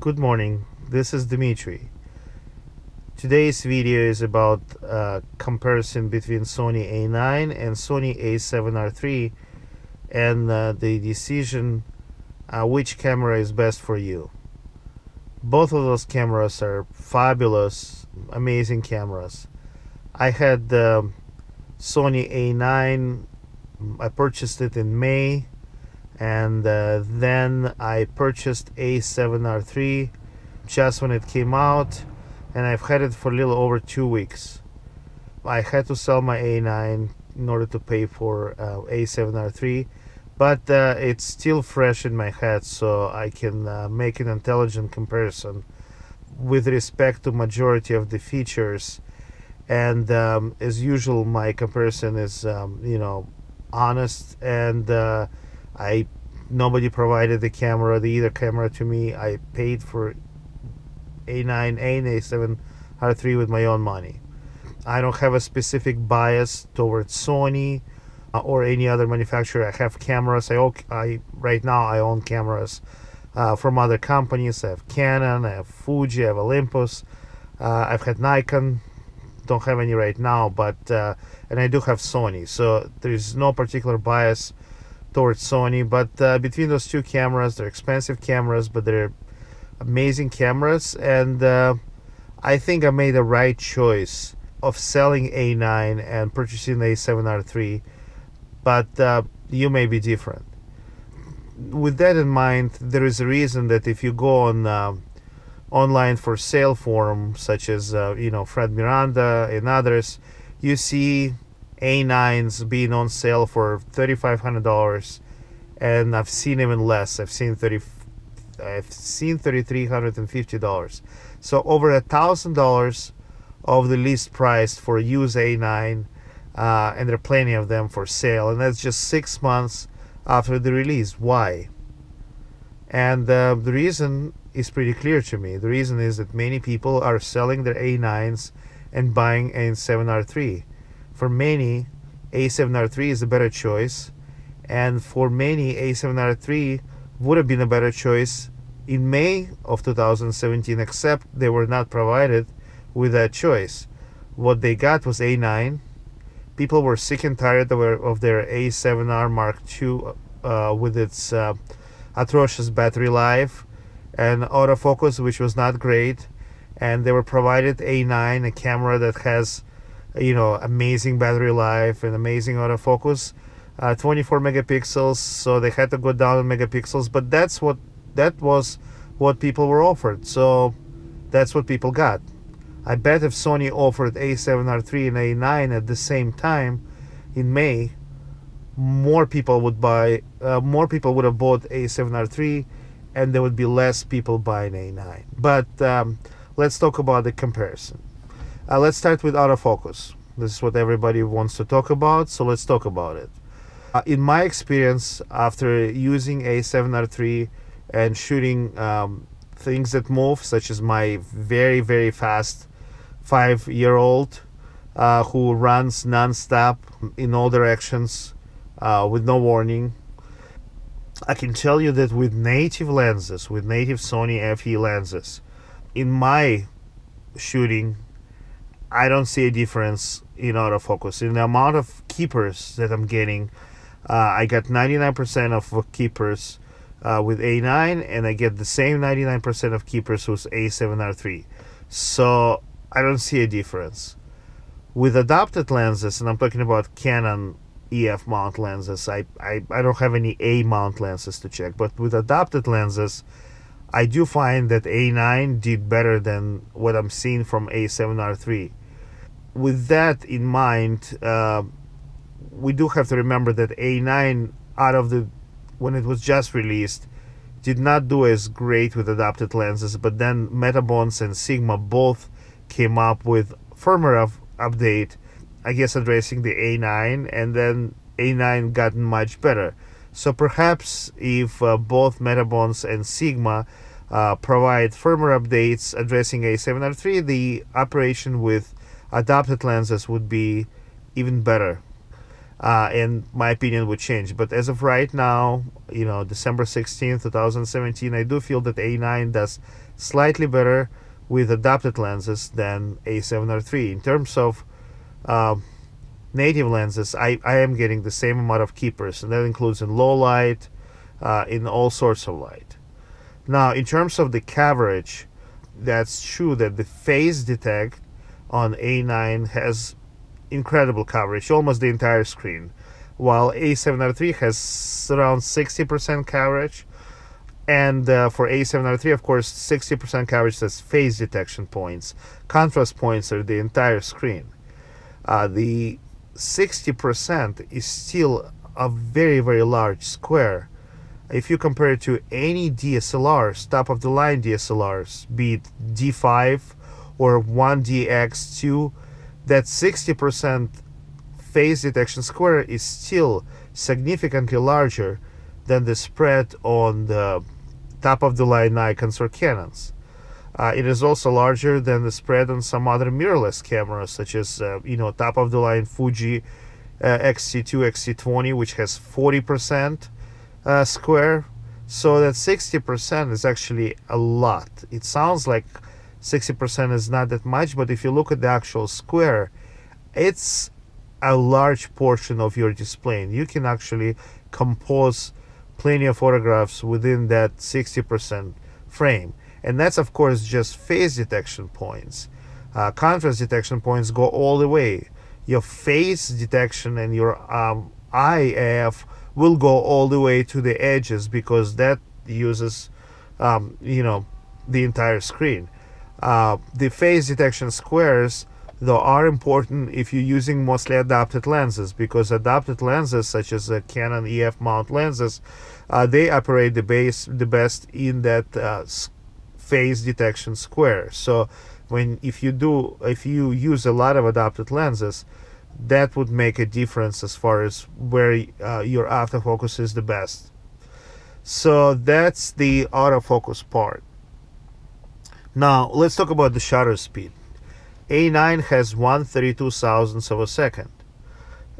Good morning, this is Dmitry. Today's video is about comparison between Sony A9 and Sony A7R III and the decision which camera is best for you. Both of those cameras are fabulous, amazing cameras. I had the Sony A9, I purchased it in May, and then I purchased A7R III just when it came out, and I've had it for a little over 2 weeks. I had to sell my A9 in order to pay for A7R III, but it's still fresh in my head, so I can make an intelligent comparison with respect to majority of the features. And as usual, my comparison is honest, and nobody provided either camera to me. I paid for A9 and A7R III with my own money. I don't have a specific bias towards Sony or any other manufacturer. I have cameras. Right now I own cameras from other companies. I have Canon, I have Fuji, I have Olympus. I've had Nikon. Don't have any right now, but and I do have Sony. So there is no particular bias towards Sony, but between those two cameras, they're expensive cameras, but they're amazing cameras, and I think I made the right choice of selling A9 and purchasing the A7R III, but you may be different. With that in mind, there is a reason that if you go on online for sale forums such as Fred Miranda and others, you see A9s being on sale for $3,500, and I've seen even less. I've seen $3,350. So over $1,000 of the list price for a used A9, and there are plenty of them for sale, and that's just 6 months after the release. Why? And the reason is pretty clear to me. The reason is that many people are selling their A9s and buying A7R III. For many, A7R III is a better choice, and for many, A7R III would have been a better choice in May of 2017, except they were not provided with that choice. What they got was A9. People were sick and tired of their A7R Mark II with its atrocious battery life and autofocus, which was not great, and they were provided A9, a camera that has amazing battery life and amazing autofocus, 24 megapixels, so they had to go down in megapixels, but that was what people were offered, so that's what people got. I bet if Sony offered A7R III and A9 at the same time in May, more people would have bought A7R III, and there would be less people buying A9. But let's talk about the comparison. Let's start with autofocus. This is what everybody wants to talk about, so let's talk about it. In my experience, after using A7R III and shooting things that move, such as my very, very fast 5-year-old who runs non-stop in all directions with no warning, I can tell you that with native lenses, with native Sony FE lenses, in my shooting, I don't see a difference in autofocus. In the amount of keepers that I'm getting, I got 99% of keepers with A9, and I get the same 99% of keepers with A7R III. So I don't see a difference. With adapted lenses, and I'm talking about Canon EF mount lenses, I don't have any A mount lenses to check, but with adapted lenses, I do find that A9 did better than what I'm seeing from A7R III. With that in mind, we do have to remember that A9, when it was just released, did not do as great with adapted lenses, but then Metabons and Sigma both came up with firmware update, I guess addressing the A9, and then A9 gotten much better. So perhaps if both Metabons and Sigma provide firmware updates addressing A7R III, the operation with adapted lenses would be even better, and my opinion would change. But as of right now, December 16th, 2017, I do feel that A9 does slightly better with adapted lenses than A7R III. In terms of native lenses, I am getting the same amount of keepers, and that includes in low light, in all sorts of light. Now, in terms of the coverage, that's true that the phase detect on A9 has incredible coverage, almost the entire screen, while A7R III has around 60% coverage. And for A7R III, of course, 60% coverage, that's phase detection points. Contrast points are the entire screen. The 60% is still a very, very large square. If you compare it to any DSLRs, top-of-the-line DSLRs, be it D5 or 1DX2, that 60% phase detection square is still significantly larger than the spread on the top-of-the-line Nikons or Canons. It is also larger than the spread on some other mirrorless cameras, such as top-of-the-line Fuji X-T2, X-T20, which has 40% square. So that 60% is actually a lot. It sounds like 60% is not that much, but if you look at the actual square, it's a large portion of your display, and you can actually compose plenty of photographs within that 60% frame. And that's, of course, just phase detection points. Contrast detection points go all the way. Your face detection and your eye AF will go all the way to the edges, because that uses the entire screen. The phase detection squares, though, are important if you're using mostly adapted lenses, because adapted lenses such as Canon EF mount lenses, they operate the best in that phase detection square. So if you use a lot of adapted lenses, that would make a difference as far as where your autofocus is the best. So that's the autofocus part. Now let's talk about the shutter speed. A9 has 1/32,000th of a second.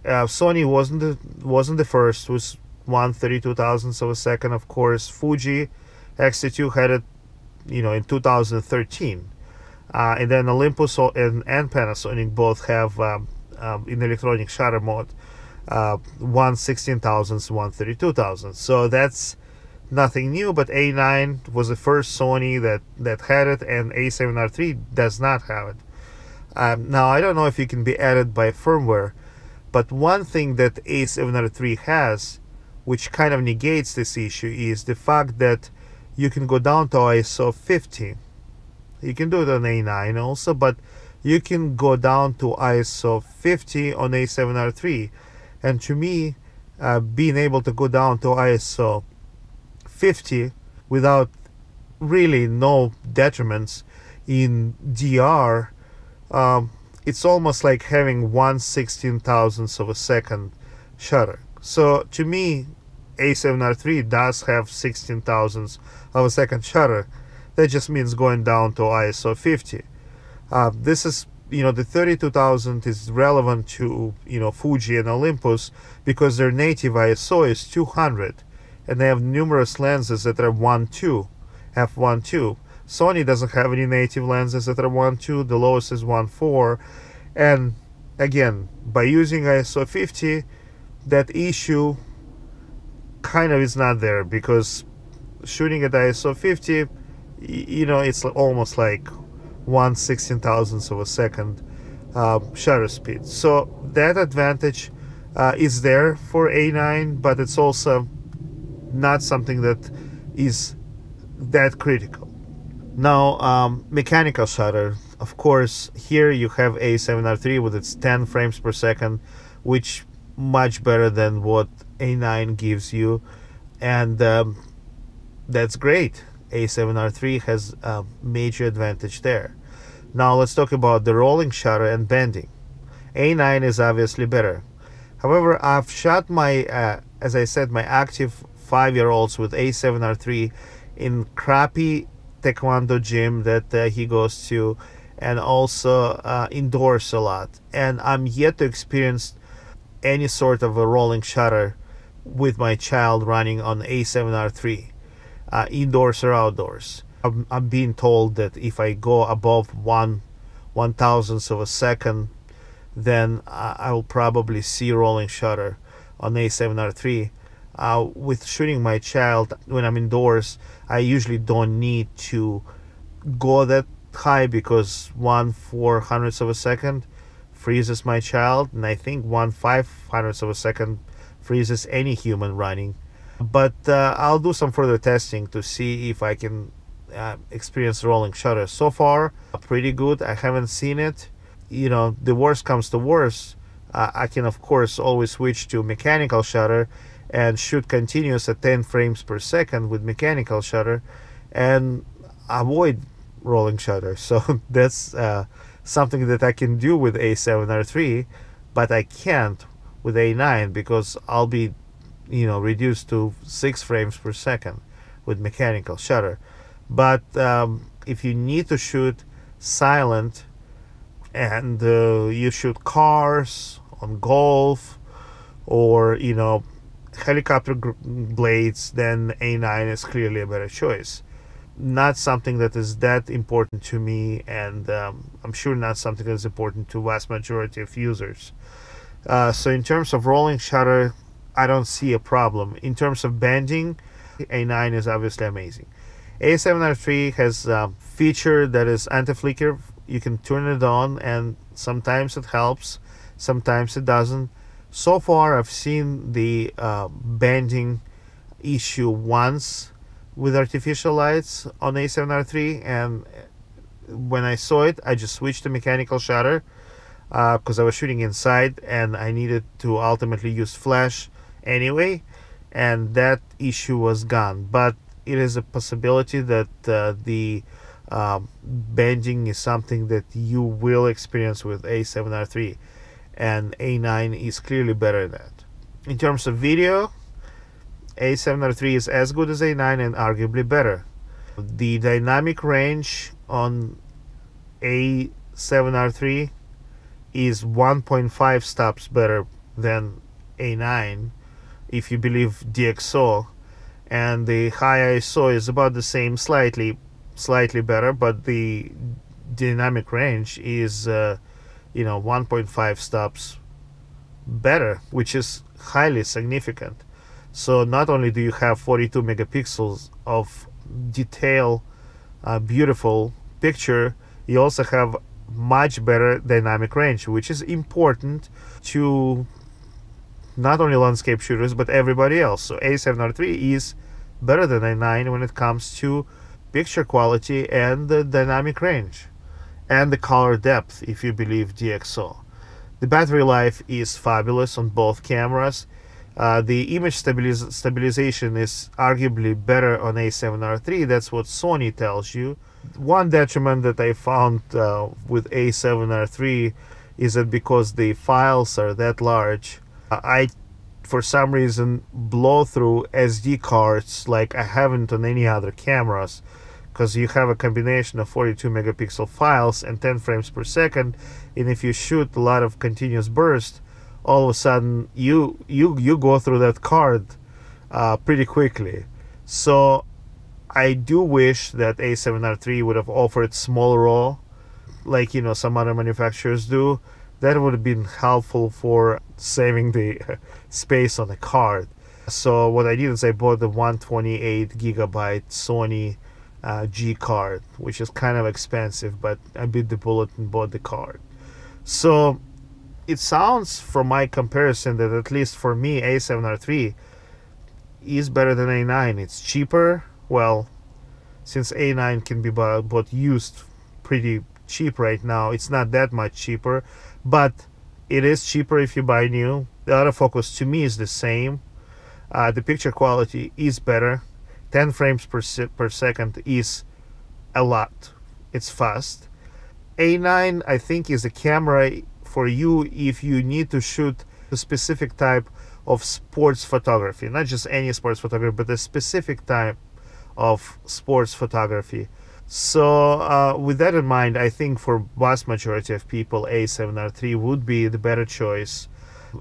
Sony wasn't the first with 1/32,000th of a second. Of course, Fuji X-T2 had it, in 2013, and then Olympus and Panasonic both have in electronic shutter mode 1/16,000th, 1/32,000th. So that's nothing new, but A9 was the first Sony that had it, and A7R III does not have it. Now, I don't know if it can be added by firmware, but one thing that A7R III has, which kind of negates this issue, is the fact that you can go down to ISO 50. You can do it on A9 also, but you can go down to ISO 50 on A7R III. And to me, being able to go down to ISO 50 without really no detriments in DR, it's almost like having 1/16,000th of a second shutter. So to me, A7R III does have 16,000th of a second shutter. That just means going down to ISO 50. This is, the 32,000 is relevant to, Fuji and Olympus, because their native ISO is 200, and they have numerous lenses that are 1.2, f1.2. Sony doesn't have any native lenses that are 1.2. The lowest is 1.4. And again, by using ISO 50, that issue kind of is not there, because shooting at ISO 50, it's almost like 1/16,000th of a second shutter speed. So that advantage is there for A9, but it's also not something that is that critical. Now, mechanical shutter. Of course, here you have A7R III with its 10 frames per second, which much better than what A9 gives you, and that's great. A7R III has a major advantage there. Now let's talk about the rolling shutter and bending. A9 is obviously better. However, I've shot my, as I said, my active 5-year-olds with A7R III in crappy taekwondo gym that he goes to, and also indoors a lot. And I'm yet to experience any sort of a rolling shutter with my child running on A7R III, indoors or outdoors. I'm being told that if I go above 1/1000th of a second, then I will probably see rolling shutter on A7R III. With shooting my child when I'm indoors, I usually don't need to go that high because 1/400th of a second freezes my child, and I think 1/500th of a second freezes any human running. But I'll do some further testing to see if I can experience rolling shutter. So far, pretty good. I haven't seen it. You know, the worst comes to worst, I can of course always switch to mechanical shutter and shoot continuous at 10 frames per second with mechanical shutter and avoid rolling shutter. So that's something that I can do with A7R III, but I can't with A9 because I'll be, you know, reduced to 6 frames per second with mechanical shutter. But if you need to shoot silent and you shoot cars on golf or, you know, helicopter blades, then A9 is clearly a better choice. Not something that is that important to me, and I'm sure not something that is important to vast majority of users. So in terms of rolling shutter, I don't see a problem. In terms of bending, A9 is obviously amazing. A7R III has a feature that is anti-flicker. You can turn it on, and sometimes it helps, sometimes it doesn't. So far, I've seen the bending issue once with artificial lights on A7R III, and when I saw it, I just switched to mechanical shutter because I was shooting inside and I needed to ultimately use flash anyway, and that issue was gone. But it is a possibility that the bending is something that you will experience with A7R III, and A9 is clearly better than that. In terms of video, A7R III is as good as A9 and arguably better. The dynamic range on A7R III is 1.5 stops better than A9 if you believe DxO, and the high ISO is about the same, slightly better, but the dynamic range is 1.5 stops better, which is highly significant. So not only do you have 42 megapixels of detail, beautiful picture, you also have much better dynamic range, which is important to not only landscape shooters but everybody else. So A7R III is better than A9 when it comes to picture quality and the dynamic range and the color depth, if you believe DxO. The battery life is fabulous on both cameras. The image stabilization is arguably better on A7R III. That's what Sony tells you. One detriment that I found with A7R III is that because the files are that large, I for some reason blow through SD cards like I haven't on any other cameras, because you have a combination of 42 megapixel files and 10 frames per second, and if you shoot a lot of continuous burst, all of a sudden you go through that card pretty quickly. So I do wish that A7R III would have offered small RAW like some other manufacturers do. That would have been helpful for saving the space on the card. So what I did is I bought the 128 gigabyte Sony G card, which is kind of expensive, but I bit the bullet and bought the card. So it sounds from my comparison that at least for me A7R III is better than A9. It's cheaper. Well, since A9 can be bought used pretty cheap right now, it's not that much cheaper, but it is cheaper if you buy new. The autofocus to me is the same. The picture quality is better. 10 frames per second is a lot. It's fast. A9 I think is a camera for you if you need to shoot a specific type of sports photography, not just any sports photography, but a specific type of sports photography. So with that in mind, I think for vast majority of people, A7R III would be the better choice.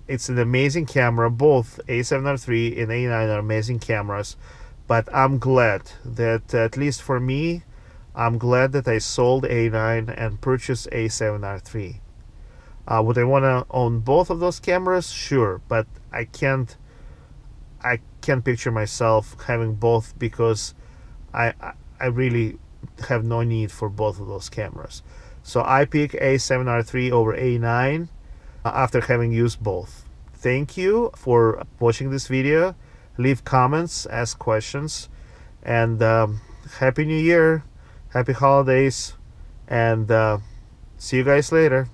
It's an amazing camera. Both A7R III and A9 are amazing cameras, but I'm glad that at least for me, I'm glad that I sold A9 and purchased A7R III. Would I want to own both of those cameras? Sure, but I can't picture myself having both, because I really have no need for both of those cameras. So I pick A7R III over A9 after having used both. Thank you for watching this video. Leave comments, ask questions, and Happy New Year, Happy Holidays, and see you guys later.